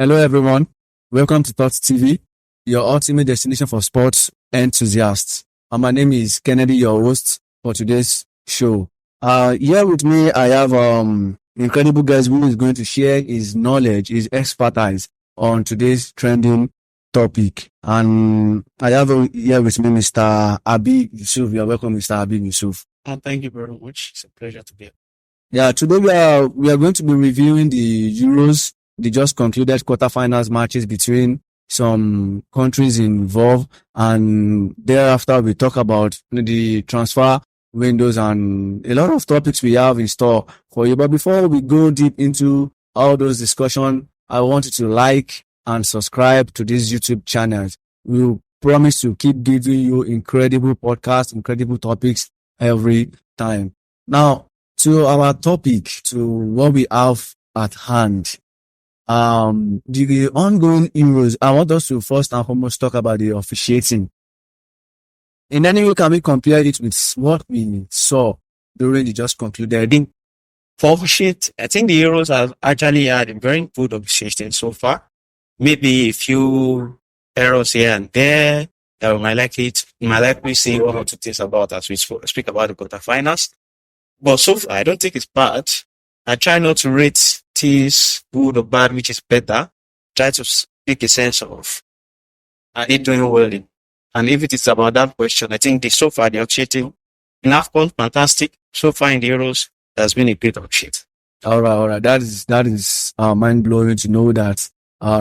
Hello, everyone. Welcome to Thoughts TV, your ultimate destination for sports enthusiasts. My name is Kennedy, your host for today's show. Here with me, I have incredible guys who is going to share his knowledge, his expertise on today's trending topic. And I have here with me Mr. Abi Yusuf. You're welcome, Mr. Abi Yusuf. Thank you very much. It's a pleasure to be here. Yeah, today we are going to be reviewing the Euros, the just concluded quarterfinals matches between some countries involved, and thereafter we talk about the transfer windows and a lot of topics we have in store for you. But before we go deep into all those discussions, I want you to like and subscribe to this YouTube channel. We promise to keep giving you incredible podcasts, incredible topics every time. Now, to our topic, to what we have at hand. The ongoing Euros, I want us to first and foremost talk about the officiating. In any way, can we compare it with what we saw during the just concluded? For officiate, I think the Euros have actually had a very good officiating so far. Maybe a few errors here and there that we might likely see one or two things about as we speak about the quarterfinals. But so far, I don't think it's bad. I try not to rate this good or bad, which is better. Try to make a sense of, are they doing well? And if it is about that question, I think so far the officiating in AFCON, fantastic. So far in the Euros, there's been a great officiate. All right. That is mind blowing to know that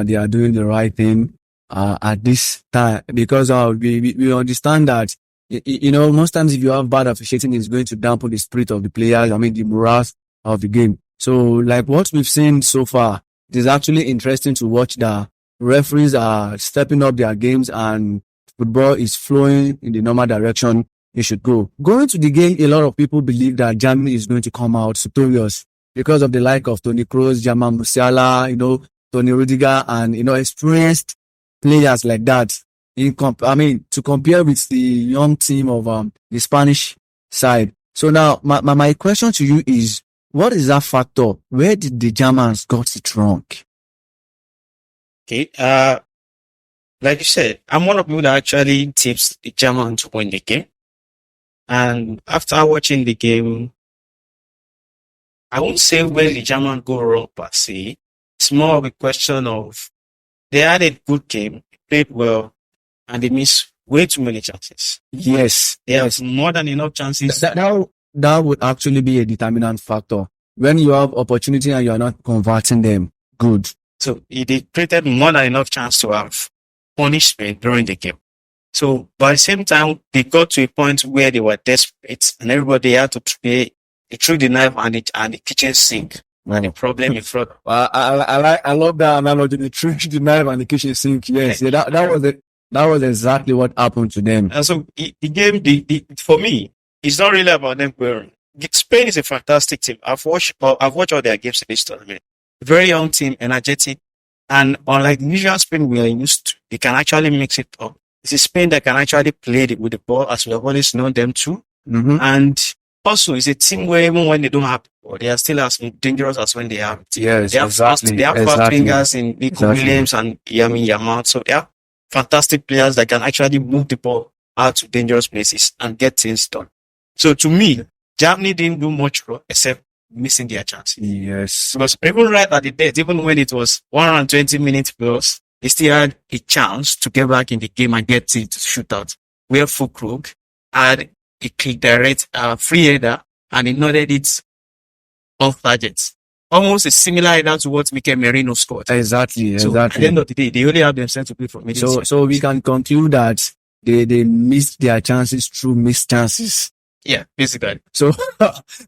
they are doing the right thing at this time, because we understand that most times if you have bad officiating, it's going to dampen the spirit of the players. The morale of the game. So, like what we've seen so far, it is actually interesting to watch that referees are stepping up their games and football is flowing in the normal direction it should go. Going to the game, a lot of people believe that Germany is going to come out victorious because of the like of Toni Kroos, Jamal Musiala, Tony Rudiger, and experienced players like that. To compare with the young team of the Spanish side. So now, my question to you is, what is that factor? Where did the Germans got it wrong? Okay, like you said, I'm one of the people that actually tips the Germans to win the game. And after watching the game, I won't say where the Germans go wrong per se. It's more of a question of they had a good game, played well, and they missed way too many chances. Yes. They have more than enough chances. That would actually be a determinant factor. When you have opportunity and you are not converting them, good. So they created more than enough chance to have punishment during the game. So by the same time, they got to a point where they were desperate and everybody had to play through the knife and the kitchen sink. And the problem in front. I love that analogy. The knife and the kitchen sink. Yes, yeah, that was exactly what happened to them. And so the game, for me, it's not really about them going. Spain is a fantastic team. I've watched all their games in this tournament. Very young team, energetic, and unlike the usual Spain we are used to, they can actually mix it up. It's a Spain that can actually play with the ball as we have always known them to. Mm-hmm. And also, it's a team where even when they don't have the ball, they are still as dangerous as when they have it. Yes, they have exactly. They have fast fingers in Nico Williams and Yamal. So they are fantastic players that can actually move the ball out to dangerous places and get things done. So to me, Germany didn't do much wrong except missing their chances. Yes. Because even right at the death, even when it was 120 minutes plus, they still had a chance to get back in the game and get to shootout. Where Fulkrug had a click direct free header and he nodded it off targets. Almost a similar header to what Mikel Merino scored. Exactly. So at the end of the day, they only have themselves to play for me. So we can conclude that they missed their chances through missed chances. Yeah, basically. So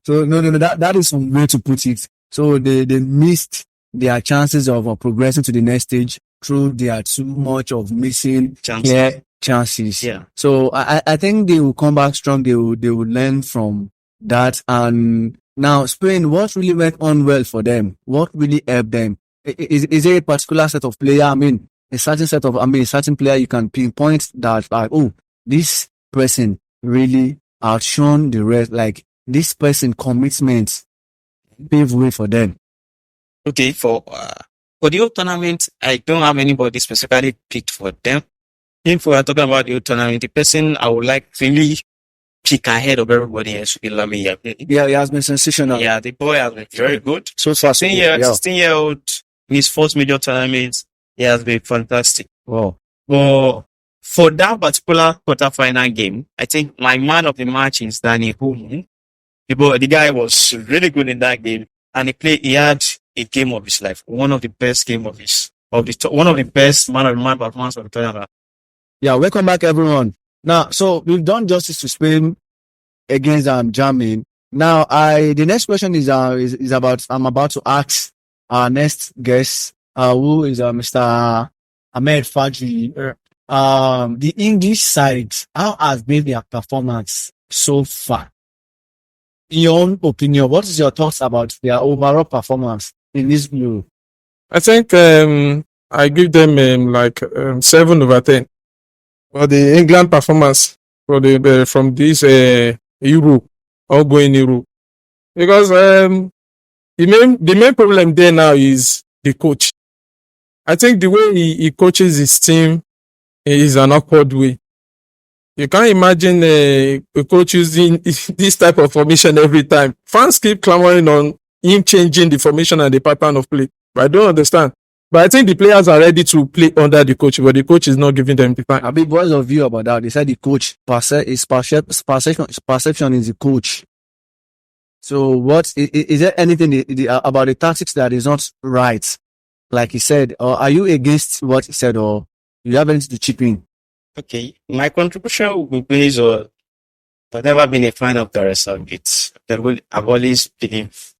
no, that is some way to put it. So they missed their chances of progressing to the next stage through their too much of missing chances. Yeah. So I think they will come back strong. They will learn from that. And now Spain, what really went on well for them? What really helped them? Is there a particular set of player? A certain player you can pinpoint that this person really outshone the rest. Like this person commitment pave way for them. Okay, for For the whole tournament, I don't have anybody specifically picked for them. If we are talking about the whole tournament, the person I would like to really pick ahead of everybody else would be Lamine Yamal. Yeah, he has been sensational. Yeah, the boy has been very good. So far, so 16 good. year, Yeah. 16-year-old in his first major tournament, he has been fantastic. Wow. But for that particular quarterfinal game, I think my man of the match is Danny Hulman. The guy was really good in that game, and he had a game of his life, one of the best game of one of the best man of the man performance of the tournament. Yeah, welcome back, everyone. Now, so we've done justice to Spain against Germany. Now, the next question is about, I'm about to ask our next guest, who is Mr. Ahmed Fadji. The English side, how has been their performance so far? In your own opinion, what is your thoughts about their overall performance in this blue? I think I give them 7/10 for the England performance for the from this Euro, outgoing Euro, because the main problem there now is the coach. I think the way he coaches his team is an awkward way. You can't imagine a coach using this type of formation every time. Fans keep clamoring on him changing the formation and the pattern of play, but I don't understand. But I think the players are ready to play under the coach, but the coach is not giving them the time. Abi, what's your view about that? They said the coach perception is the coach. So, what is there anything about the tactics that is not right, like he said, or are you against what he said, or you have anything to chip in? Okay, my contribution will be based on I've never been a fan of the result. I've always believed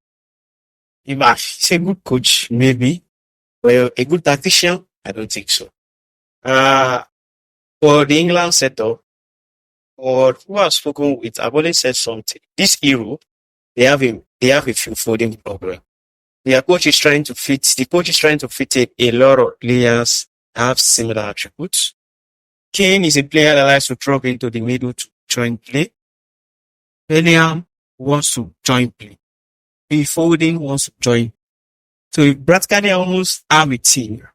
he's a good coach, maybe. Well, a good tactician, I don't think so. For the England setup, or who I've spoken with, I've always said something. This Euro, they have a few folding problem. The coach is trying to fit a lot of players that have similar attributes. Kane is a player that likes to drop into the middle to join play. Bellingham wants to join play. Foden wants to join. So you practically almost have a team.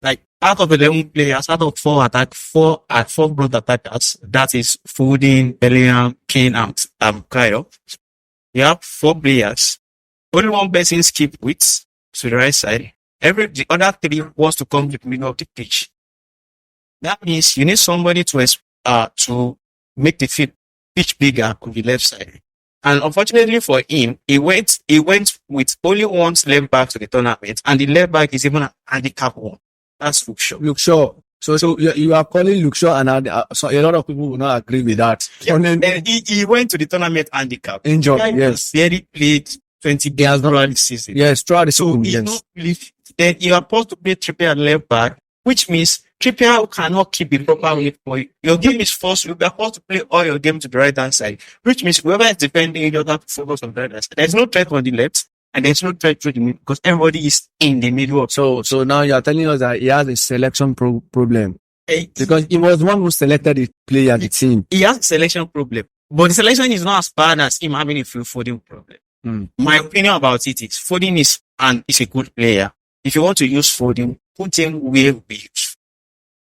Like out of 11 players, out of four broad attackers, that is Foden, Bellingham, Kane, and Kyle. You have 4 players. Only one person skip width to the right side. The other 3 wants to come to the middle of the pitch. That means you need somebody to make the pitch bigger on the left side. And unfortunately for him, he went with only one left back to the tournament, and the left back is even a handicap one. That's Luke Shaw. Luke Shaw. So you are calling Luke Shaw, and so a lot of people will not agree with that. Yeah, and he went to the tournament handicap. Injured, yes. Barely played 20 games throughout the season. Yes, throughout the season. So Yes. Then you are supposed to play Trippier at left back, which means Trippier cannot keep the proper weight for you. Your game is forced. You are supposed to play all your game to the right hand side, which means whoever is defending, you don't have to focus on the right hand side. There's no threat on the left, and there's no threat through the middle because everybody is in the middle. So now you are telling us that he has a selection problem because he was one who selected the player, the team. He has a selection problem, but the selection is not as bad as him having a Phil Foden problem. My opinion about it is Foden is a good player. If you want to use Foden, put him where we use.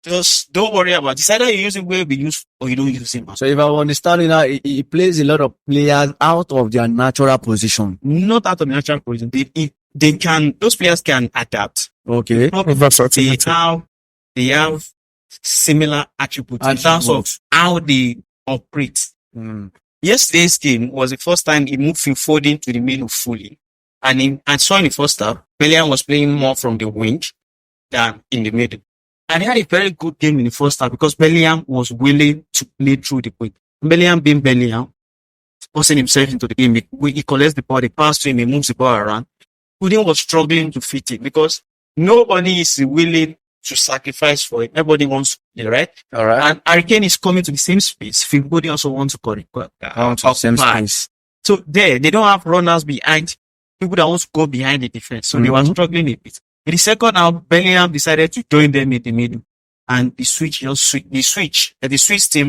Just don't worry about it. It's either you use him where we use or you don't use him. So if I'm understanding now, he plays a lot of players out of their natural position. Not out of natural position. Those players can adapt. Okay. They have similar attributes in terms of how they operate. Yesterday's game was the first time he moved Phil Foden to the middle fully. And saw in the first half, Bellingham was playing more from the wing than in the middle. And he had a very good game in the first half because Bellingham was willing to play through the point. Bellingham being Bellingham, forcing himself into the game. He collects the ball, he passes to him, he moves the ball around. Foden was struggling to fit it because nobody is willing to sacrifice for it. Everybody wants to play, right? All right. And Harry Kane is coming to the same space. Phil Foden also wants to to the same space. So they don't have runners behind people that want to go behind the defense. So they were struggling a bit. In the second half, Bellingham decided to join them in the middle. And the switch team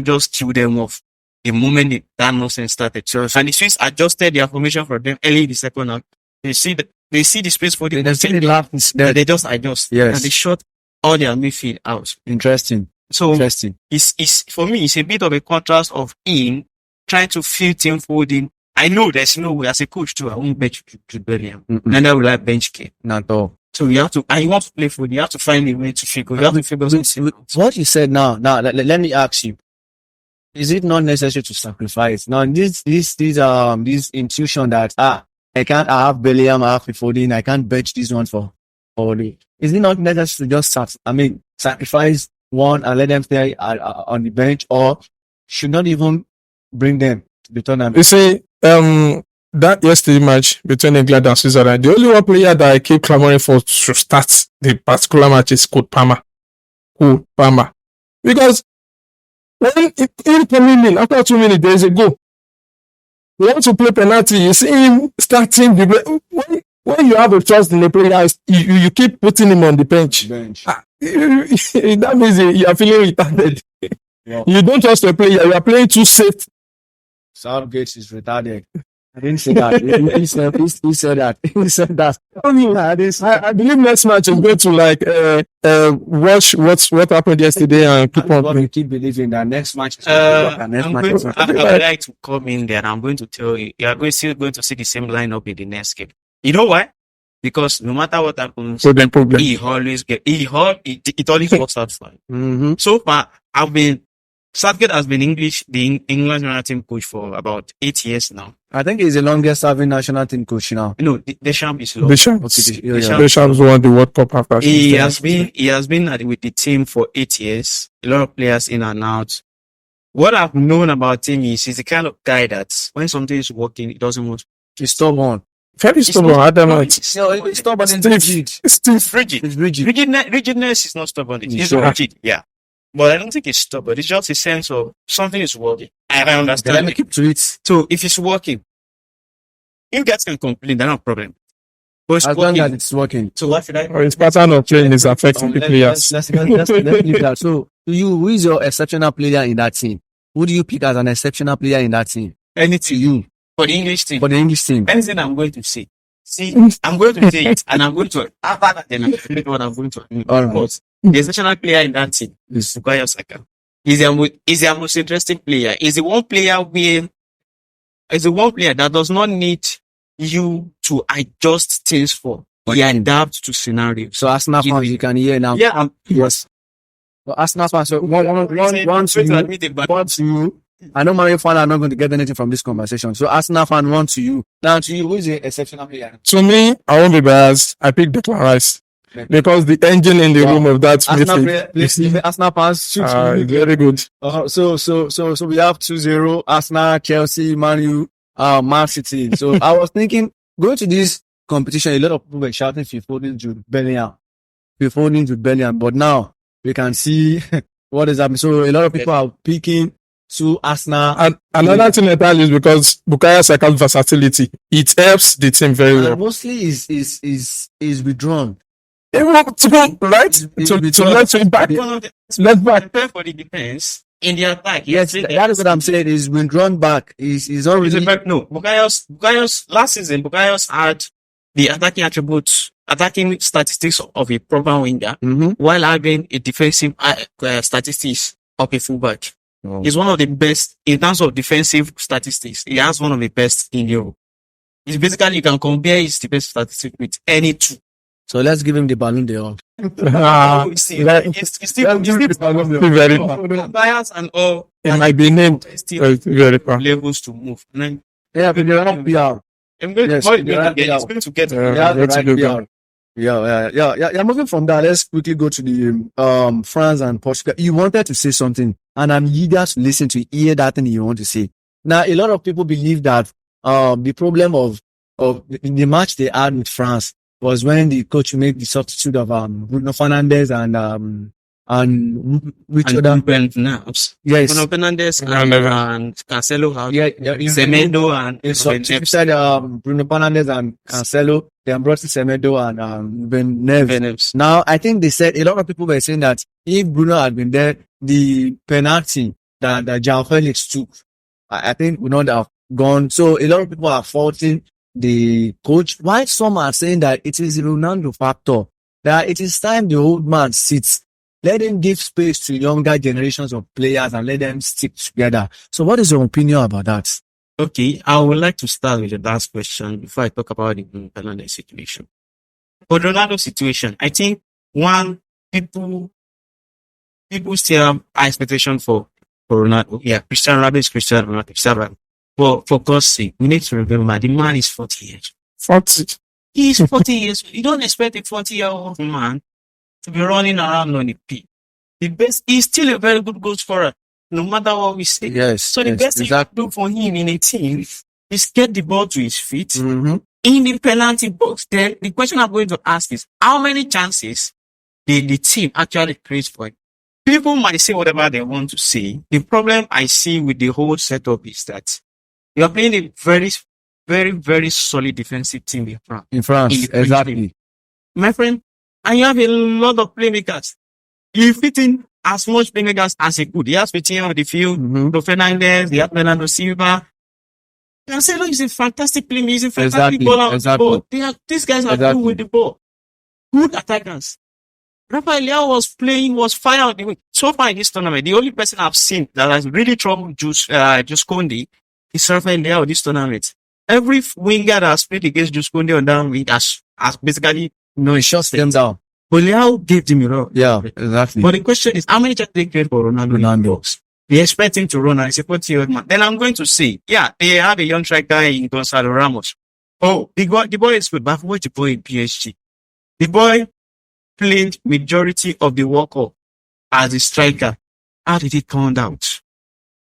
just killed them off the moment that nonsense started. And the Swiss adjusted their formation for them early in the second half. You see that they see the space for the They see the lap is there. they just adjust. Yes. And they shot all their midfield out. Interesting. So Interesting. it's for me, it's a bit of a contrast of him trying to feel team folding. I know there's no way as a coach too. I won't bench to Bellingham. Neither will I bench Kane. Not all. So you have to, and you want to play football, you have to find a way to figure. You have to figure something out. What you said now, let me ask you. Is it not necessary to sacrifice? Now, this intuition that, I have Bellingham, I have Foden, I can't bench this one for the. Is it not necessary to just sacrifice one and let them stay on the bench, or should not even bring them to the tournament? You see, that yesterday match between England and Switzerland, the only one player that I keep clamoring for to start the particular match is Cole Palmer. Because when in coming in, after 2 minutes, there is a goal. We want to play penalty. You see him starting the when you have a trust in the player, you keep putting him on the bench. That means you are feeling retarded. Yeah. You don't trust a player. You are playing too safe. Southgate is retarded. I didn't say that. He said that. He said that. I believe next match is going to watch what happened yesterday and keep on playing. Keep believing that next match. I would like to come in there and I'm going to tell you, you are still going to see the same lineup in the next game. You know why? Because no matter what happens, it always works out fine. Mm-hmm. So far, Southgate has been the England national team coach for about 8 years now. I think he's the longest serving national team coach now. No, Deschamps is long. Deschamps won the World Cup after. He has been with the team for 8 years. A lot of players in and out. What I've known about him is he's the kind of guy that when something is working, he doesn't want. He's stubborn. Very stubborn. He's stubborn and rigid. Stiff. Rigid. He's rigid. Rigidness is not stubborn. It's rigid. Yeah. But I don't think it's stubborn. It's just a sense of something is working. I understand. Let me keep to it. So if it's working, you guys can complain. That's no problem. But it's as working. long as it's working. So what should I? Or his pattern of playing is affecting the players. Let's leave that. So, to you, who is your exceptional player in that team? Who do you pick as an exceptional player in that team? Anything. To you. For the English team. For the English team. Anything I'm going to say. See, I'm going to say it, and I'm going to, after that, then I'm going to what I'm going to. All right. But the exceptional player in that team is Bukayo Saka. He's the most interesting player. He's the one player that does not need you to adjust things for. He adapts to scenarios. So Arsenal fans, you can hear now. Yeah, yes. So Arsenal fans, so one to you. I know my fan are not going to get anything from this conversation. So Arsenal fan, one to you. Now to you, who is the exceptional player? To me, I won't be biased. I pick Declan Rice. Because the engine in the room of that midfield. Arsenal fans shoot very good. So we have 2-0, Arsenal, Chelsea, Man U, Man City. So I was thinking, going to this competition, a lot of people were shouting Foden to Bellingham, but now we can see what is happening. So a lot of people are picking to Arsenal. And another thing entirely is because Bukayo Saka's versatility. It helps the team very well. Mostly is withdrawn. To let him back. Let's back. Prepare for the defense in the attack. Yes, that is what I'm saying. He's been drawn back. He's already. No, Bukayo's last season, Bukayo's had the attacking attributes, attacking statistics of a proper winger, while having a defensive statistics of a fullback. Oh. He's one of the best in terms of defensive statistics. He has one of the best in Europe. It's basically, you can compare his defensive statistics with any two. So let's give him the Ballon d'Or. It's still very bias and all. It might be named very far. Levels to move. Yeah, but they're not PR. It's going to get. Yeah. Moving from that, let's quickly go to the France and Portugal. You wanted to say something, and I'm eager to listen to hear that thing you want to say. Now, a lot of people believe that the problem of the match they had with France was when the coach made the substitute of Bruno Fernandes and which other Naps. Yes, Bruno Fernandes and Cancelo. Semedo and substituted Bruno Fernandes and Cancelo. They brought in Semedo and Ben Neves. Now, I think they said a lot of people were saying that if Bruno had been there, the penalty that João Felix took, I think would not have gone. So a lot of people are faulting the coach, why some are saying that it is the Ronaldo factor, that it is time the old man sits. Let him give space to younger generations of players and let them stick together. So what is your opinion about that? Okay, I would like to start with the last question before I talk about the Ronaldo situation. For the Ronaldo situation, I think people still have high expectation for Ronaldo. Yeah, Cristiano Ronaldo is Cristiano Ronaldo. Cristiano Ronaldo. But for God's sake, we need to remember the man is 40 years. 40. He's 40 years. You don't expect a 40-year-old man to be running around on the pitch. The best, he's still a very good goal scorer, no matter what we say. Yes. So the best thing you can do for him in a team is get the ball to his feet Mm-hmm. in the penalty box. Then the question I'm going to ask is, how many chances did the team actually create for him? People might say whatever they want to say. The problem I see with the whole setup is that you are playing a very, very, very solid defensive team in France. In France, In the French exactly. league. My friend, and you have a lot of playmakers. You fit in as much playmakers as he could. He has fit in on the field. Mm-hmm. Bruno Fernandes, he has Bernardo Silva. Cancelo is a fantastic player. He's a fantastic Exactly, baller. exactly. These guys are Exactly. good with the ball. Good attackers. Rafael Leao was fire on the wing. So far in this tournament, the only person I've seen that has really troubled Jus Koundé is Rafael Leao this tournament. Every winger that has played against Jus Koundé on that wing has basically, He shuts them down. but Leao gave them a lot. Yeah, exactly. But the question is, how many chances they create for Ronaldo? Ronaldo. They expect him to run and he's a 40-year-old man. Then I'm going to say, yeah, they have a young striker in Gonzalo Ramos. Oh, the boy is good, but I've watched the boy in PSG. The boy played majority of the World Cup as a striker. How did it turn out?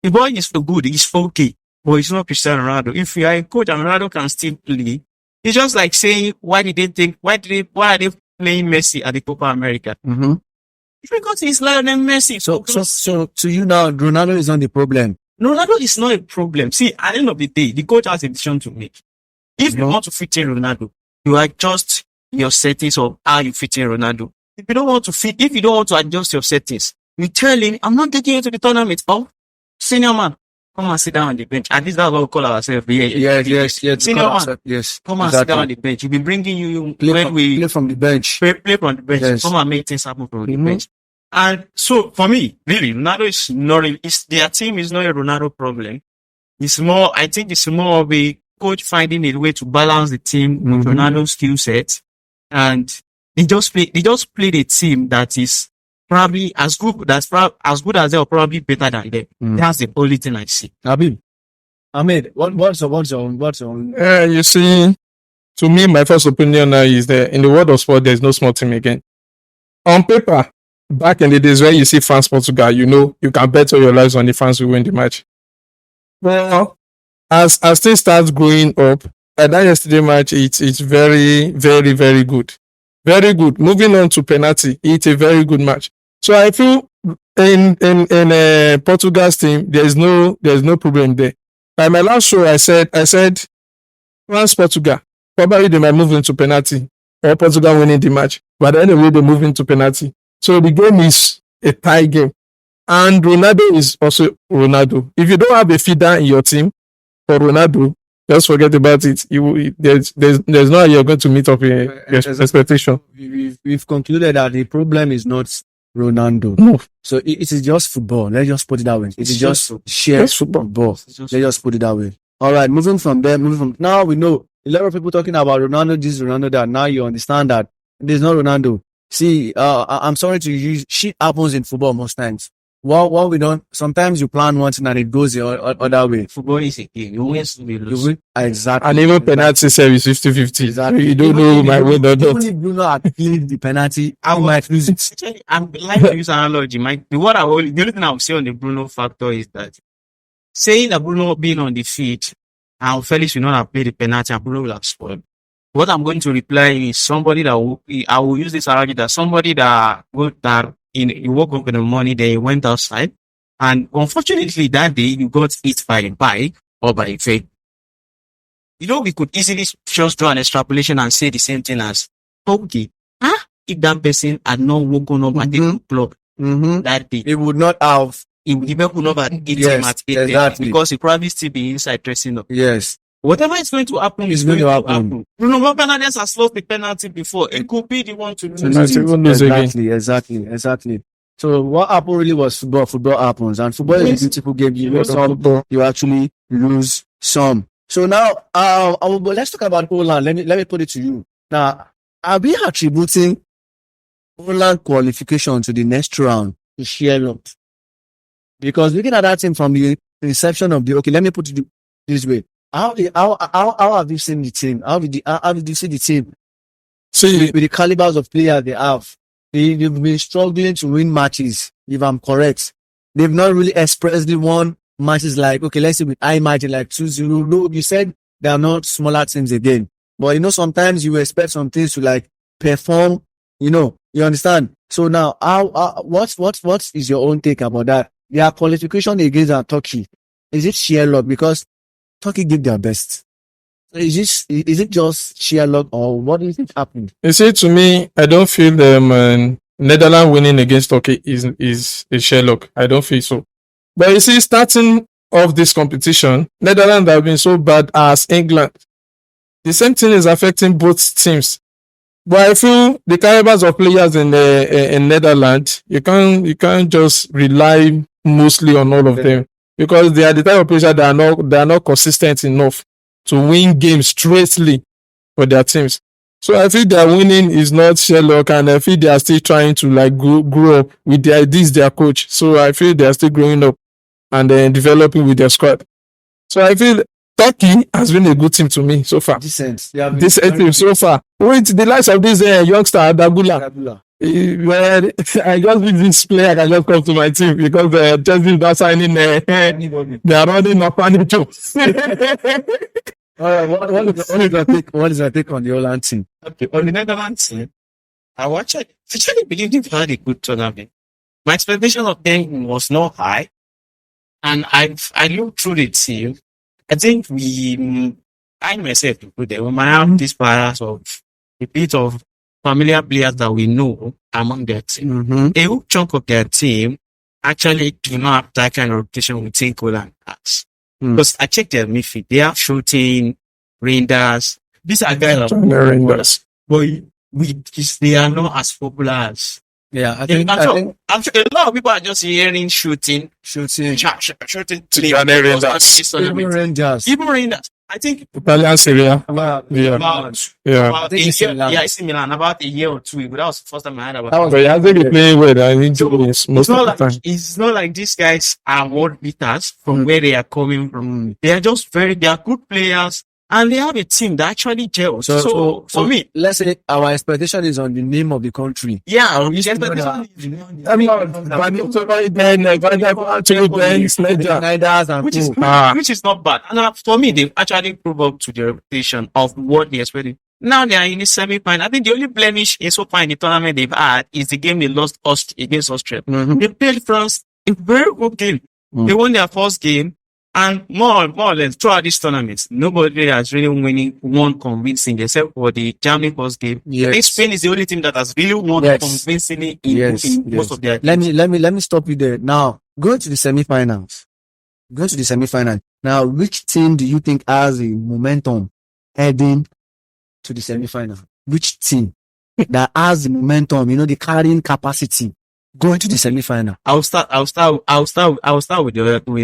The boy is so good, he's 4K, but he's not Cristiano Ronaldo. If you are a coach and Ronaldo can still play, it's just like saying, why are they playing Messi at the Copa America? Mm-hmm. Because he's Lionel Messi. So to you now, Ronaldo is not the problem. Ronaldo is not a problem. See, at the end of the day, the coach has a decision to make. If you want to fit in Ronaldo, you adjust your settings of how you fit in Ronaldo. If you don't want to adjust your settings, you tell him, I'm not taking you to the tournament. Oh, senior man, come and sit down on the bench. At least that's what we call ourselves. Yes. Senior man, Yes. come and sit down on the bench. We'll be bringing you Play from the bench. play from the bench. Yes. Come and make things happen from the bench. And so for me, really, Ronaldo is not really, their team is not a Ronaldo problem. I think it's more of a coach finding a way to balance the team with Ronaldo's skill set. And they just played a team that is probably as good as they are, probably better than them. That's the only thing I see. Ahmed, what's your You see, to me, my first opinion now is that in the world of sport, there's no small team again. On paper, back in the days when you see France, Portugal, you can bet all your lives on the France will win the match. Well, as things start growing up, that yesterday match, it's very, very, very good. Very good. Moving on to penalty, it's a very good match. So I feel in Portugal's team, there's no problem there. By my last show, I said France, Portugal, probably they might move into penalty or Portugal winning the match. But anyway, they move into penalty. So the game is a tie game. And Ronaldo is also Ronaldo. If you don't have a feeder in your team for Ronaldo, just forget about it. There's no how you're going to meet up your expectation. We've concluded that the problem is not Ronaldo. No. So it is just football. Let's just put it that way. It is just sheer football. Let's just put it that way. All right. Moving from now, we know a lot of people talking about Ronaldo this, Ronaldo that. Now you understand that there's no Ronaldo. See, I'm sorry to use shit happens in football most times. What we don't, sometimes you plan one thing and it goes the other way. Football is a game. You win, you lose. Exactly. And even penalty service 50-50. Exactly. You don't know who might win or not. Even if Bruno had cleaned the penalty, I might lose it. Actually, I'm like to use analogy. The only thing I will say on the Bruno factor is that saying that Bruno being on the field and Felix will not have played the penalty and Bruno will have scored. What I'm going to reply is somebody I will use this analogy that somebody you woke up in the morning, they went outside, and unfortunately that day you got hit by a bike or by a train. We could easily just draw an extrapolation and say the same thing as, okay, if that person had not woken up at the club that day, It would not have. he would not have hit him at 8 exactly. because he probably still be inside dressing up. Yes. Whatever is going to happen It's is going going to to happen. happen. Bruno Fernandes has lost the penalty before. It could be the one to lose. Might even lose again. Exactly. So what happened really was football. Football happens, and football is a Yes. beautiful game. You win Yes, some, football. you actually lose some. So now, but let's talk about Holland. Let me put it to you. Now, are we attributing Holland qualification to the next round to Shootout? Because looking at that team from the inception of the, okay, let me put it this way. How have you seen the team? How did you see the team See, with the calibers of players they have? They've been struggling to win matches, if I'm correct. They've not really expressly won matches like, okay, let's say with high margin like 2-0. No, you said they are not smaller teams again. But sometimes you expect some things to like perform, you understand? So now, what is your own take about that? Their qualification against Turkey, is it sheer luck? Because Turkey did their best. Is it just sheer luck, or what is it happening? you see, to me, I don't feel Netherlands winning against Turkey is a Sherlock. I don't feel so. But you see, starting off this competition, Netherlands have been so bad as England. The same thing is affecting both teams. But I feel the calibers of players in Netherlands, you can't just rely mostly on all of them, because they are the type of players that are not consistent enough to win games straightly for their teams. So I feel their winning is not Sherlock, and I feel they are still trying to like grow up with their coach. So I feel they are still growing up and then developing with their squad. So I feel Turkey has been a good team to me so far. Decent. This team so far. With the likes of this youngster Adagula. Well, I just need this player can just come to my team because Chelsea is not signing. They are running up on it too. What is your take on the Holland team? Okay, on the Netherlands team, I actually believe they've had a good tournament. My expectation of them was not high, and I looked through the team. I think I myself, we might have this bias of a bit of familiar players that we know among their team. Mm-hmm. A good chunk of their team actually do not have that kind of rotation we think Holland has. Because I checked their midfield, they have Shooting, Reinders. These are guys Reinders. but they are not as popular as. Yeah, I'm sure a lot of people are just hearing shooting. Shooting. Rangers. Even Rangers. I think Italian Serie A. about AC Milan about a year or two ago. That was the first time I heard about it. But he hasn't been playing well. I think most of the time. It's not like these guys are world beaters from where they are coming from. They are just they are good players, and they have a team that actually gels. So for me, let's say our expectation is on the name of the country. yeah, I mean, which is not bad. And for me, they've actually proved up to the reputation of what they expected. Now they are in the semi-final. I think the only blemish so far in the tournament they've had is the game they lost against Austria. Mm-hmm. They played France a very good game. They won their first game, and more or less throughout this tournament, nobody has really won convincingly except for the Germany first game. Yes. I think Spain is the only team that has really won convincingly in most of their games. Let me stop you there. Now, going to the semi-finals. Now, which team do you think has a momentum heading to the semi-final? Which team that has the momentum, the carrying capacity going to the semi-final? I'll start with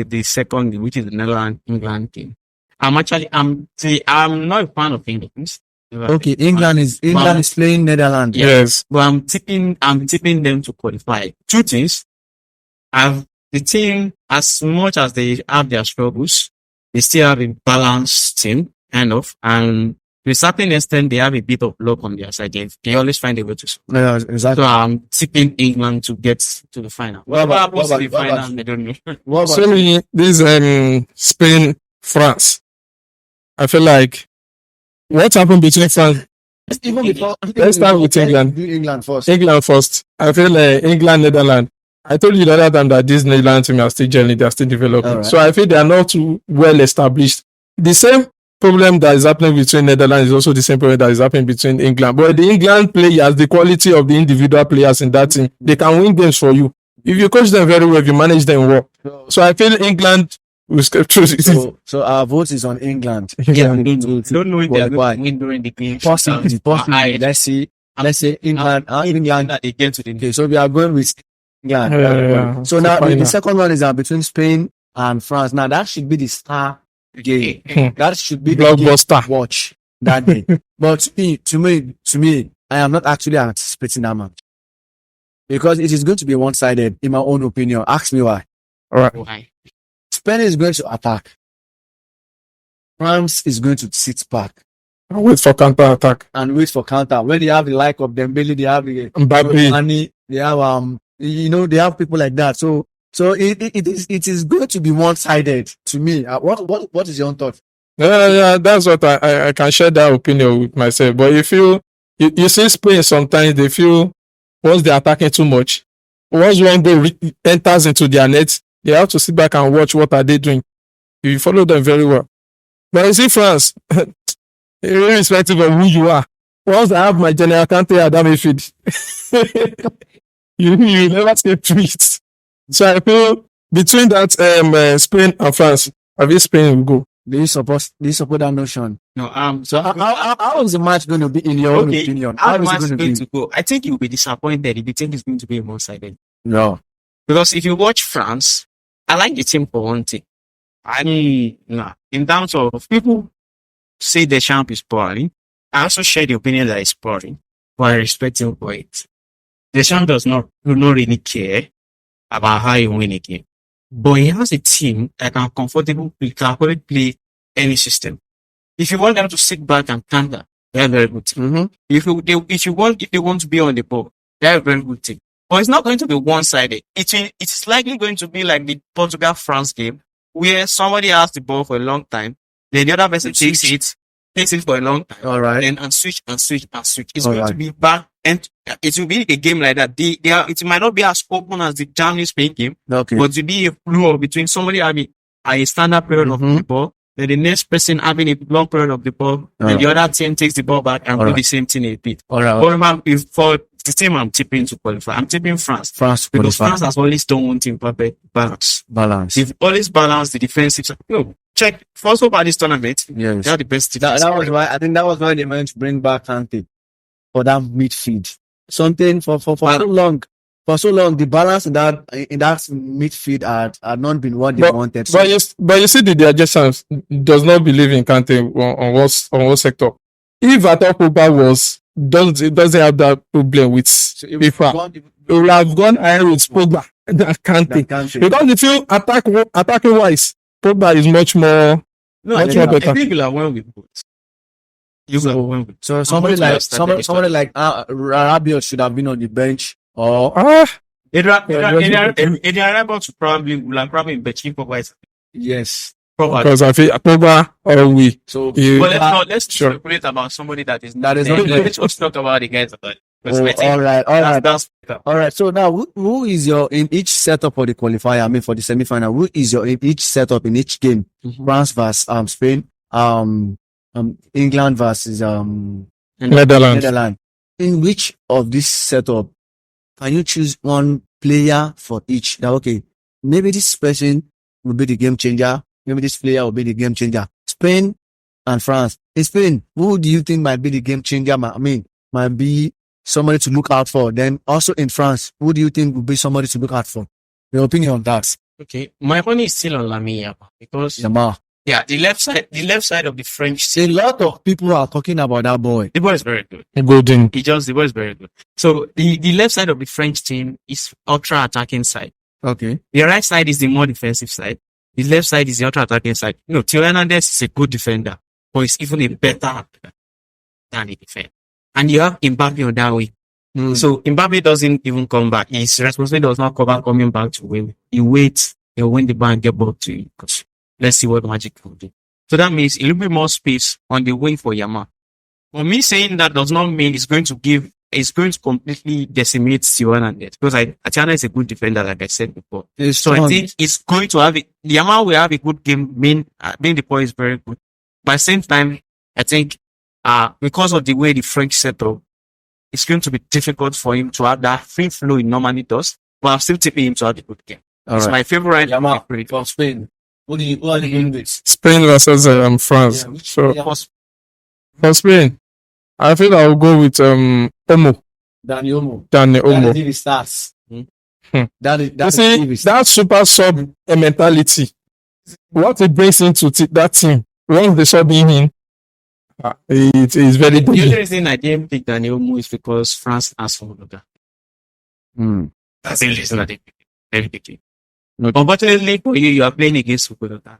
the second, which is the Netherlands England team. I'm not a fan of England. Okay, England is playing Netherlands. yes. But I'm tipping them to qualify. Two things. The team, as much as they have their struggles, they still have a balanced team, kind of, and to a certain extent, they have a bit of luck on their side. They always find a way to score. Yeah, exactly. So I'm tipping England to get to the final. What about the final? I don't know. So this Spain, France. I feel like what happened between France? Let's start with England. England first. I feel like England, Netherlands. I told you the other time that this Netherlands team are still gelling, they are still developing. Right. So I feel they are not too well established. The same problem that is happening between Netherlands is also the same problem that is happening between England. But the England players, the quality of the individual players in that team, they can win games for you. If you coach them very well, if you manage them well. So I feel England we skip through it. So our vote is on England. Yeah, I To don't know if they're qualify. going to win during the game. Possibly. I- Let's say England. England. that they get to the Okay, so we are going with England. Yeah. So now the Final. second one is between Spain and France. Now that should be the star game. That should be the game Blockbuster. to watch that day. But to me, I am not actually anticipating that match because it is going to be one-sided, in my own opinion. Ask me why. All right. Why? Spain is going to attack. France is going to sit back I'll wait for counter attack. and wait for counter. When they have the like of Dembele, they have the Mbappe. money, they have they have people like that. So it is going to be one-sided to me. What is your own thought? Yeah, that's what I can share that opinion with myself. But if you see Spain, sometimes they feel once they're attacking too much, once one goal enters into their net, they have to sit back and watch what are they doing. You follow them very well. But you see France, irrespective of who you are, once I have my general Kante at that midfield, you never escape through it. So I feel between that Spain and France, I think Spain will go. Do you support that notion? No, So how is the match going to be in your own opinion? How How the is match it is going going to to go? I think you'll be disappointed if you think it's going to be one-sided. be? No. Because if you watch France, I like the team for one thing. In terms of people say the champ is boring, I also share the opinion that it's boring, but I respect him for it. The champ do not really care about how you win a game. But he has a team that can comfortably play any system. If you want them to sit back and counter, they're a very good team. Mm-hmm. If they want to be on the ball, they're a very good team. But it's not going to be one-sided. It's likely going to be like the Portugal-France game, where somebody has the ball for a long time, then the other person takes it for a long time, All right. then and switch. It's All going to right. be back, and it will be a game like that. It might not be as open as the Germany-Spain game, Okay. but to be a flow between somebody having a standard period of Mhm. the ball, then the next person having a long period of the ball, and the other team takes the ball back and do Alright. the same thing a bit. All right. However, if for the team I'm tipping to qualify, I'm tipping France. France Because qualify. France has always done one thing perfect, balance. Balance. They've always balanced the defensive side. Check, first of all, this tournament, Yes. they are the best That defense. was why I think that was why they meant to bring back Kante for that midfield. Something for so long. For so long, the balance in that midfield had not been what they wanted. So, But you see, the adjacent does not believe in Kante on what sector. If at all Pogba doesn't have that problem with it was FIFA, gone- he would have gone ahead with Pogba than Kante. Kante. Because if you attacking wise, Pogba is much more. No, Much I more think better. you'll have won with both. You will have won with So somebody much like more started somebody like Rabiot should have been on the bench or Adrian Rabiot will have probably been cheap for White. yes. Probably. Because I think Pogba or we. So Let's Sure. speculate about somebody that is That is there. not there. Let's just talk about the guys that because I think all right. that's All right. So now, who is your in each setup for the qualifier? I mean, for the semi-final, who is your in each setup in each game? France versus Spain, England versus Netherlands. Netherlands. In which of this setup can you choose one player for each? That okay, maybe this person will be the game changer. Maybe this player will be the game changer. Spain and France. In Spain, who do you think might be the game changer? Might be somebody to look out for. Then also in France, who do you think will be somebody to look out for? Your opinion on that? okay. My money is still on Lamine Yamal because Yamal. the left side of the French A team, lot of people are talking about that boy. the boy is very good. Golden. The boy is very good. So the left side of the French team is ultra attacking side. Okay. The right side is the more defensive side. The left side is the ultra attacking side. Theo Hernandez is a good defender, but he's even a better attacker than the defender. And you have Mbappe on that way. So Mbappe doesn't even come back. His responsibility does not cover coming back to win. He waits, he'll win the ball and get back to you. Because let's see what magic will do. So that means a little bit more space on the way for Yamal. But me saying that does not mean it's going to completely decimate Theo Hernandez. Because Atiana is a good defender, like I said before. So I think it's going to have Yamal will have a good game. Being the boy is very good. But at the same time, I think, because of the way the French set up, it's going to be difficult for him to have that free flow he normally does. But I'm still tipping him to have a good game. All It's right. my favorite. Yamal from Spain. What are you going with? Spain versus France. Yeah, So yeah, for Spain, I feel I'll go with Omo Dani Olmo. than That Omo. is if it starts. Hmm. That is You if see, it starts. that super sub mentality, what it brings into that team, once the sub in, it is very The only big. reason I didn't pick Daniel Mo is because France has Odegaard. That's the only reason I didn't pick him. Very quickly. Okay. Unfortunately for you, you are playing against Odegaard.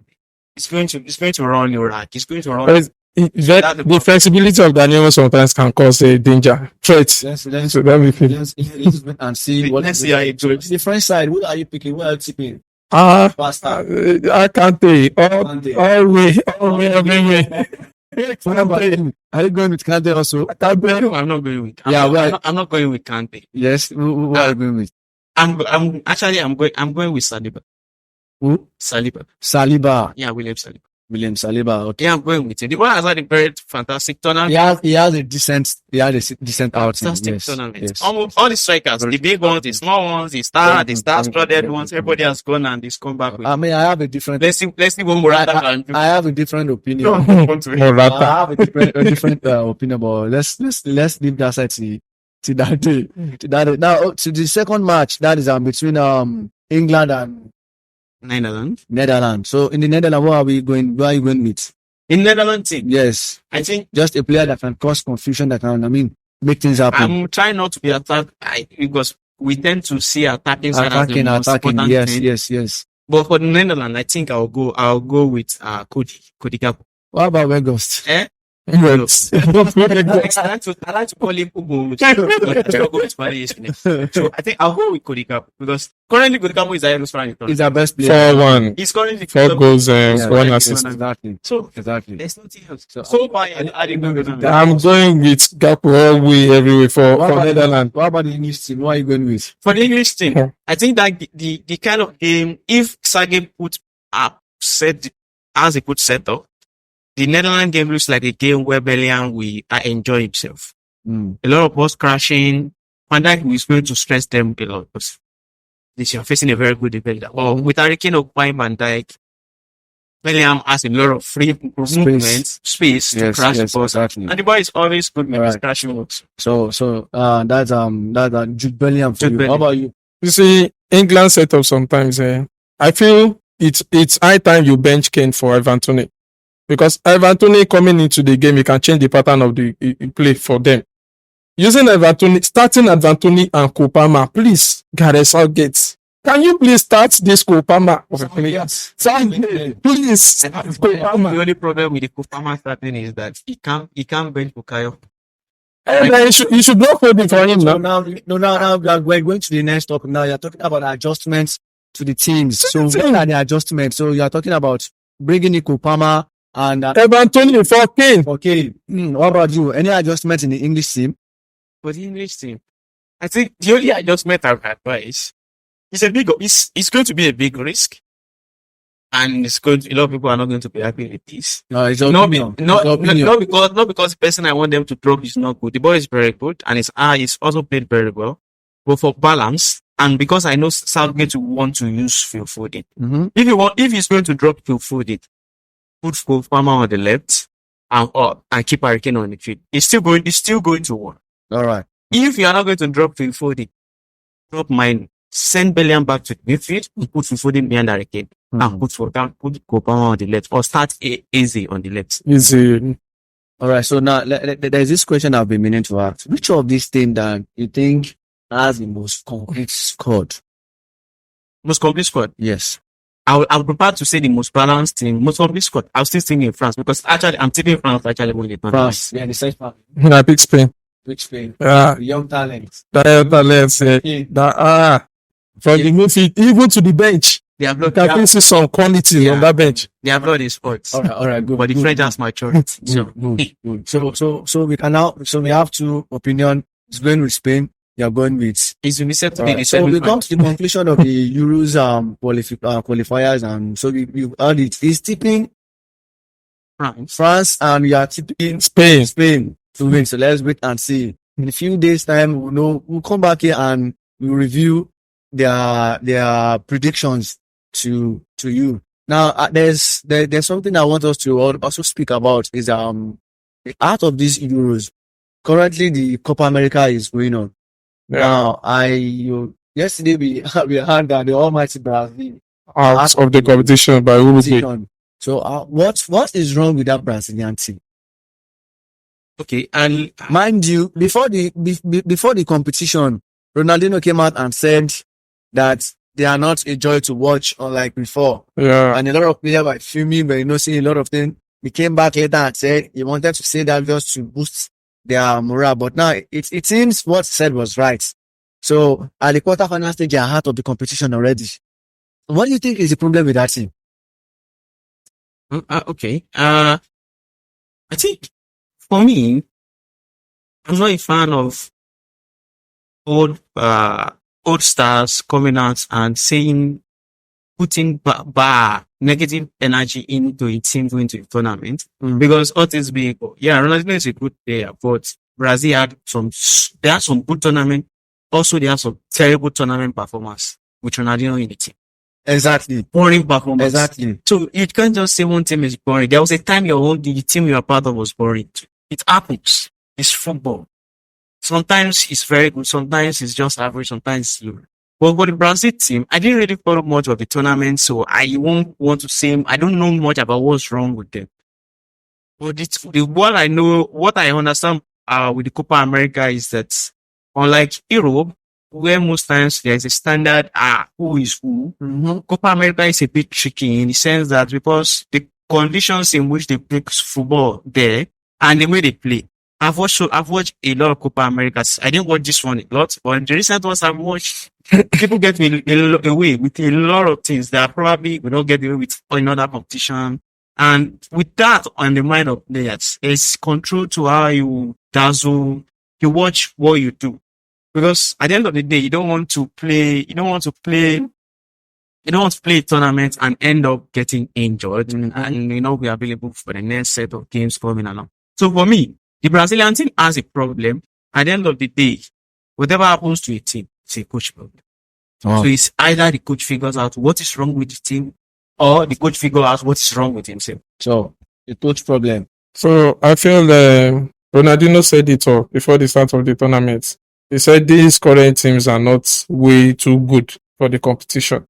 It's going to run your rack. It's going to run. But the flexibility of Daniel sometimes can cause a danger, threat. Let's So that we feel. let's wait and see what. Let's see how it goes. The French side. What are you picking? What are you tipping? I can't say all way, everywhere. Are you going with Kante also? No, I'm not going with. I'm not going with Kante. Yes. Who are you going with? I'm going with Saliba. Who? Saliba. Saliba. Yeah, William Saliba. William Saliba. Okay. Yeah, I'm going with him. The one has had a very fantastic tournament. He has a decent outing. Fantastic Yes. tournament. Yes. Almost all the strikers, the big ones, the small ones, the star-studded ones, everybody has gone and he's come back with. I mean, I have a different. Let's see what Morata can do. I have a different opinion. I Morata. have a different opinion, but let's leave that side to that day. To that day. Now to the second match, that is between England and Netherlands. So in the Netherlands, where are you going with? In Netherlands team, Yes, I think just a player that can cause confusion, that can, make things happen. I'm trying not to be attacked because we tend to see attacking side as the most important Yes, thing. yes. But for the Netherlands, I think I'll go with Cody Gakpo. What about Weghorst? Eh? Yes. I like to call him Ugo, but I don't go with Spanish name. So I think I'll go with Cody Gakpo because currently Cody Gakpo is the highest scorer in the He's tournament. our best player. 4-1. He's currently 4 goals, Yeah, 1 yeah, assist. Exactly. So Exactly. there's nothing else. So- So far, I didn't go with him. I'm going with Gakpo all way, everywhere for Netherlands. What about the English team? What are you going with? For the English team, Yeah. I think that the kind of game, if Sergej has a good setup, the Netherlands game looks like a game where Bellingham will enjoy himself. A lot of balls crashing. Van Dijk is going to stress them a lot because they are facing a very good defender. Or with Harry Kane occupying Van Dijk, Bellingham has a lot of free movement, space to crash the balls. exactly. And the boy is always good with his Alright. crashing works. So that's Jude Bellingham for Jude you. Bellingham. How about you? You see, England setup sometimes, I feel it's high time you bench Kane for Ivan Toney. Because Ivan Toney coming into the game, he can change the pattern of the play for them. Using Ivan Toney, starting Ivan Toney and Kopama, please, Gareth Southgate. Can you please start this Kopama? Southgate, please start The Kopama. only problem with the Kofama starting is that he can't bench Bukayo. And then you should not hold it for him So now. now we're going to the next topic. Now you're talking about adjustments to the teams. So what are the adjustments? So you're talking about bringing in Kopama and Ivan Toney for Kane. okay. What about you? Any adjustments in the English team? For the English team, I think the only adjustment I would advise is it's going to be a big risk. And a lot of people are not going to be happy with this. No, it's Not opinion. because the person I want them to drop is not good. The boy is very good and he's also played very well. But for balance, and because I know Southgate will want to use Phil Foden. Mm-hmm. If he's going to drop Phil Foden, put Palmer on the left and keep Harry Kane on the field. It's still going to work. All right. If you are not going to drop Phil Foden, drop mine. Send Bellingham back to the midfield and put Phil Foden behind Harry Kane. And put Kopama on the left or start easy on the left. Easy. All right. So now there's this question I've been meaning to ask. Which of these teams that you think has the most complete squad? Most complete squad. Yes. I would prefer to say the most balanced team, most complete squad. I'll still think in France because actually I'm taking France actually win the tournament. France. Yeah, the search part. I pick Spain. Which Spain? Yeah. The young talents. Let's say Yeah. from the midfield, even to the bench. They have You can see some quality on that bench. They have blood in sports. All right, good. But the French has matured. Good. So we can now. So we have two opinions. It's going with Spain. You're going with. It's been said to All be right. the So we same. come to the conclusion of the Euros qualifiers, and so we heard it. He's tipping France, and we are tipping Spain to win. So let's wait and see. In a few days' time, we'll know. We'll come back here and we'll review their predictions to you. Now, there's something I want us to also speak about is out of these Euros, currently the Copa America is going on. Yeah, Now, yesterday we we had the almighty Brazil out of the competition by Uruguay. competition. So, what is wrong with that Brazilian team? Okay, and Mind you, before the competition, Ronaldinho came out and said that they are not a joy to watch unlike before. Yeah, And a lot of players were filming, but seeing a lot of things. He came back later and said he wanted to say that just to boost their morale. But now it seems what he said was right. So at the quarterfinal stage, they are out of the competition already. What do you think is the problem with that team? okay, I think for me, I'm not a fan of old stars coming out and saying, putting negative energy into a team going to a tournament. Because all things being equal, yeah, Ronaldinho is a good player, but Brazil had some good tournament. Also, they have some terrible tournament performance with Ronaldinho in the team. Exactly. Boring performance. Exactly. So you can't just say one team is boring. There was a time the team you are part of was boring. It happens. It's football. Sometimes it's very good. Sometimes it's just average. Sometimes it's low. But for the Brazil team, I didn't really follow much of the tournament, so I won't want to say I don't know much about what's wrong with them. But what I understand with the Copa America is that unlike Europe, where most times there is a standard who is who, Copa America is a bit tricky in the sense that because the conditions in which they play football there and the way they play. I've watched a lot of Copa Americas. I didn't watch this one a lot, but the recent ones I've watched, people get away with a lot of things that probably we don't get away with another competition. And with that on the mind of players, there's control to how you dazzle, you watch what you do. Because at the end of the day, you don't want to play a tournament and end up getting injured and be available for the next set of games coming along. So for me, the Brazilian team has a problem. At the end of the day, whatever happens to a team, it's a coach problem. Wow. So it's either the coach figures out what is wrong with the team or the coach figures out what is wrong with himself. So the coach problem. So I feel Ronaldinho said it all before the start of the tournament. He said these current teams are not way too good for the competition.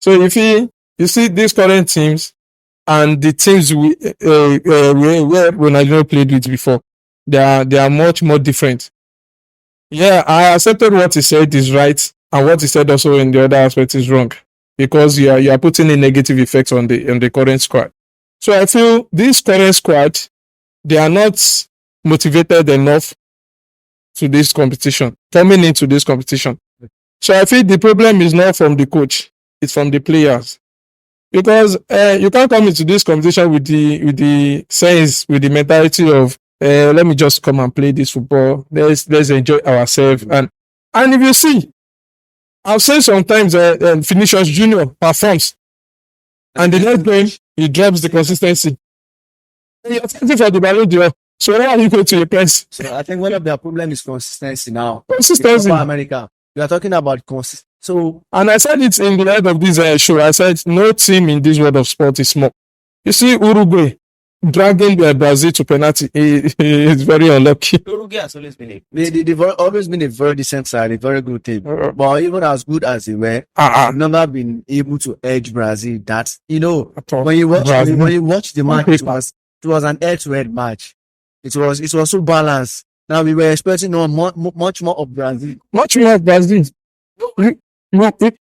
So you see these current teams and the teams where Ronaldinho played with before, they are much more different. Yeah, I accepted what he said is right, and what he said also in the other aspect is wrong, because you are putting a negative effect on the current squad. So I feel this current squad, they are not motivated enough to this competition, coming into this competition. So I feel the problem is not from the coach, it's from the players. Because you can't come into this competition with the sense, with the mentality of let me just come and play this football. Let's enjoy ourselves. And if you see, I've seen sometimes Vinicius Junior performs, and the next game he drops the consistency. You're fighting for the Ballon d'Or. So why are you going to the press? So I think one of their problem is consistency now. Consistency. Copa America. We are talking about consistency. So, and I said it in the end of this show. I said no team in this world of sport is small. You see, Uruguay dragging Brazil to penalty is very unlucky. Uruguay has always been they've always been a very decent side, a very good team. But even as good as they were, they've never been able to edge Brazil. That when you watch the match, it was an head-to-head match. It was so balanced. Now we were expecting much more of Brazil. Much more of Brazil.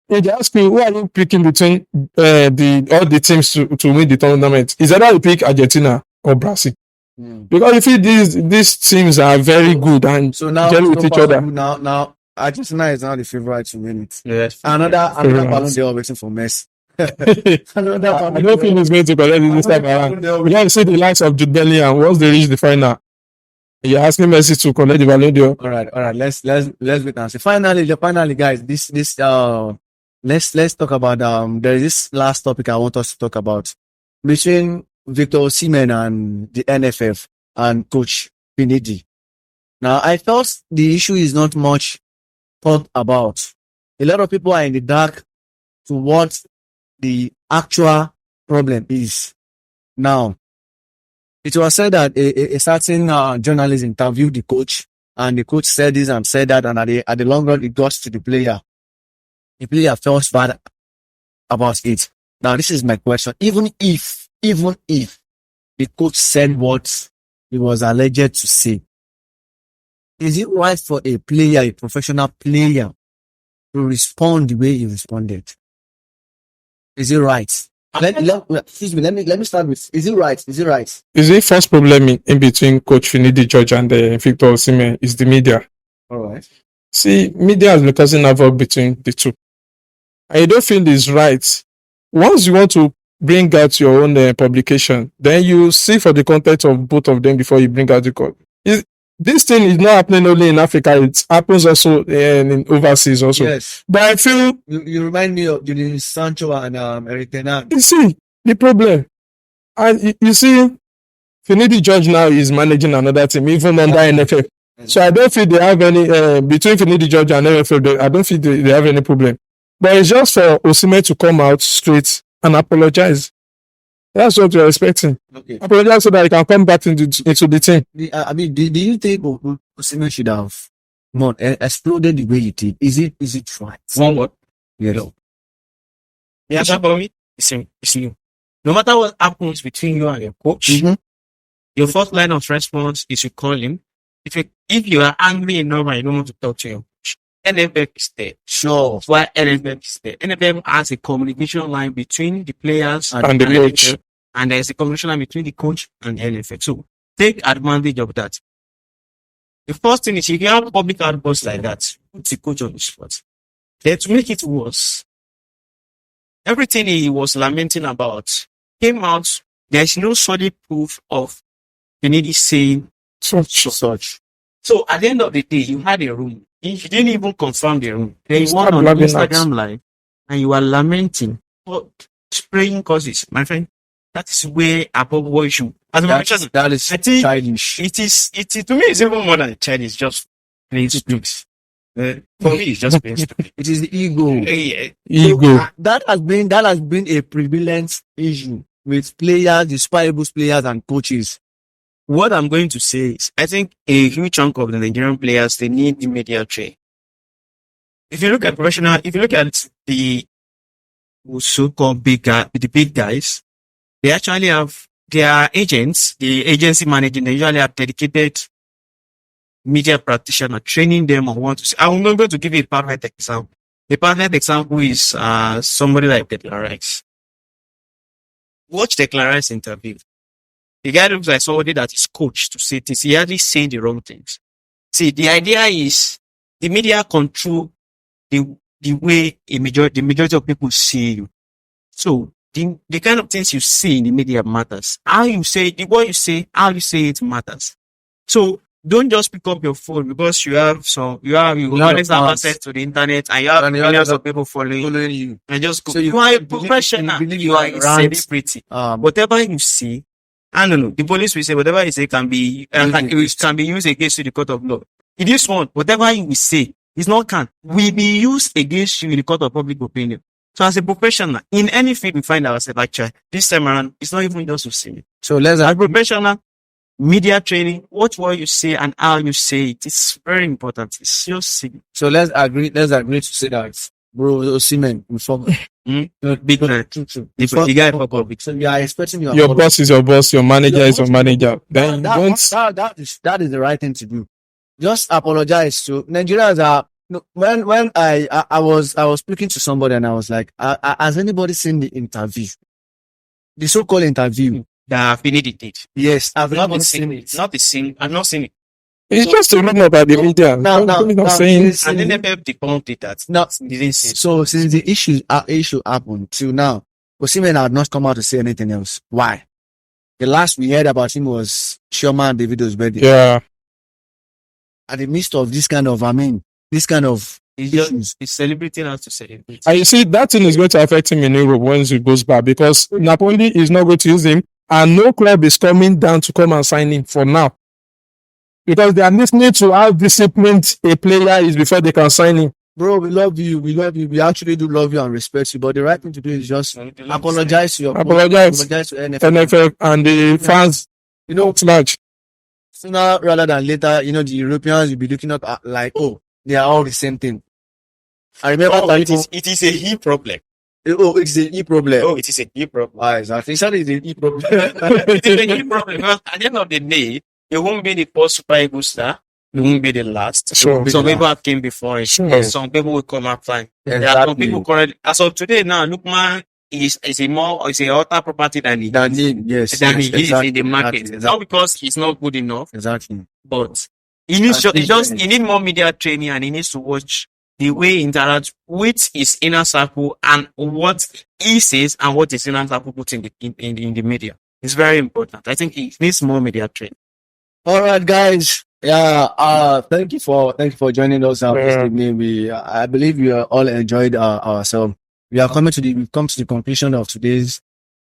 If they ask me, who are you picking between all the teams to win the tournament? Is either you pick Argentina or Brazil? Because you feel these teams are very good and so now gel with each other. Now Argentina is now the favorite to win it. Yes. Another Ballon d'Or waiting for Messi. I don't think he's going to collect it this time around. We can see the likes of Jude Bellingham once they reach the final. You're asking Messi to collect the Ballon d'Or. All right. Let's wait and see. Finally, guys, let's talk about there is this last topic I want us to talk about between Victor Osimhen and the NFF and Coach Pinedi. Now, I thought the issue is not much thought about. A lot of people are in the dark to what the actual problem is now. It was said that a certain journalist interviewed the coach, and the coach said this and said that, and at the long run, it got to the player. The player felt bad about it. Now, this is my question. Even if the coach said what he was alleged to say, is it right for a player, a professional player, to respond the way he responded? Is it right? Excuse me, let me start with, is it right? Is it right? Is the first problem in between Coach Finidi George and Victor Osimhen is the media. All right. See, media has been causing havoc between the two. And you don't feel it's right. Once you want to bring out your own publication, then you see for the content of both of them before you bring out the code. This thing is not happening only in Africa, it happens also in overseas also. Yes. But I feel you remind me of Julian Sancho and Eric Ten Hag. you see the problem. And you see, Finidi George now is managing another team, even under NFF. So I don't feel they have any between Finidi George and NFF. I don't feel they have any problem. But it's just for Osimhen to come out straight and apologize. That's what we're expecting. Okay. Apologize so that he can come back into the team. I mean, do you think Osimhen should have exploded the way he did? Is it right? One word. Yeah. No. Yeah, that for me, it's new. No matter what happens between you and your coach, your first line of response is you call him. If you are angry enough and you don't want to talk to your coach, NFF is there. Sure. Why NFF is there? NFF has a communication line between the players And the coach. NFF, and there's a communication line between the coach and the NFF. So take advantage of that. The first thing is, if you have public outbursts like that, put the coach on the spot. Then to make it worse, everything he was lamenting about came out. There's no solid proof of Finidi saying such. So at the end of the day, you had a room. If you didn't even confirm the room, then you went on Instagram live and you are lamenting for spraying causes, my friend. That is way above what you should. As a professional, That is I think childish. it is to me, it's even more than childish. Just plain stupid. For me, it's just plain stupid. It is the ego. Yeah. Ego. That has been a prevalent issue with players, despicable players and coaches. What I'm going to say is, I think a huge chunk of the Nigerian players, they need the media train. If you look at the so-called the big guys, they actually have their agents, the agency managing, they usually have dedicated media practitioner training them on what to say. I'm going to give you a perfect example. The perfect example is somebody like Declan Rice. Watch Declan Rice interview. The guy looks like somebody that is coached to say things. He hardly saying the wrong things. See, the idea is the media control the way the majority of people see you. So the kind of things you see in the media matters. How you say what you say, how you say it matters. So don't just pick up your phone because you always have access to the internet and you have millions of people following you. and just go. So you are a professional. You are a celebrity. Whatever you see, I don't know. The police will say whatever you say can be used against you in the court of law. In this one, whatever you say is not will be used against you in the court of public opinion. So as a professional, in any field we find ourselves, actually, this time around, it's not even just to say it. So as a professional, media training, watch what you say and how you say it. It's very important. It's just simple. So let's agree to say that, bro, Osimhen, big man. The guy for public. So we are expecting your boss is your boss, your manager is your manager. Then that is the right thing to do. Just apologize to Nigerians. When I was speaking to somebody and I was like, has anybody seen the interview? The so-called interview that Finidi did. Yes, I've not seen it. Not the same. I've not seen it. It's just a rumor about the media. Now, and then NFF debunked that. No, didn't say. So since the issue happened till now, Osimhen had not come out to say anything else. Why? The last we heard about him was Chioma and Davido's birthday. Yeah. At the midst of this kind of issues. He's celebrating us to celebrate. And you see, that thing is going to affect him in Europe once he goes back because Napoli is not going to use him and no club is coming down to come and sign him for now. Because they are listening to how disciplined a player is before they can sign him. bro, we love you. We love you. We actually do love you and respect you. But the right thing to do is just apologize to your Apologize. apologize to NFL. NFL and the fans, You know, much. sooner rather than later, the Europeans will be looking up at like, oh, they are all the same thing. I remember Oh, it is a he problem. it's the E problem. Oh, it is a he problem. Ah, exactly. It's the E problem. It is a he problem because at the end of the day, it won't be the first Super Eagles star. It won't be the last. Sure. Some people have came before it. Sure. Some people will come after him. There are some people currently. As of today now, Lookman is a alter property than he Than him, yes. than yes, he is exactly, in the market. exactly. Not because he's not good enough, Exactly. but he needs I think he need more media training and he needs to watch the way he interacts with his inner circle and what he says and what his inner circle puts in the media. It's very important. I think he needs more media training. All right, guys. Yeah. Thank you for joining us this Yeah. evening. I believe we all enjoyed ourselves. We've come to the conclusion of today's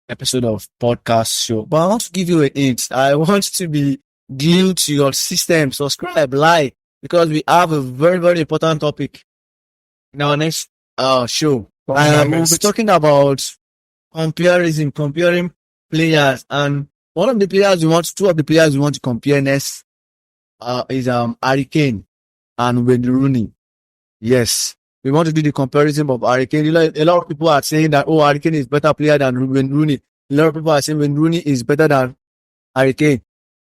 episode of podcast show. But I want to give you a hint. I want to be glued to your system. Subscribe, like, because we have a very, very important topic in our next show. We'll be talking about comparing players, and two of the players we want to compare next is Harry Kane and Wayne Rooney. Yes, we want to do the comparison of Harry Kane. A lot of people are saying that Harry Kane is better player than Wayne Rooney. A lot of people are saying Wayne Rooney is better than Harry Kane.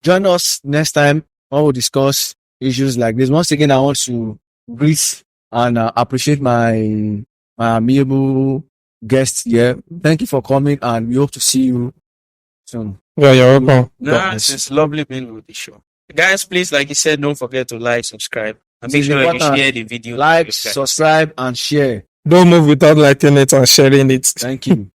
Join us next time when we'll discuss issues like this. Once again, I want to greet and appreciate my amiable guests here. Thank you for coming, and we hope to see you soon. Yeah, you're welcome. It's lovely being with the show. Guys, please, like you said, don't forget to like, subscribe, and make It's sure you important. share the video. Like, subscribe, and share. Don't move without liking it and sharing it. Thank you.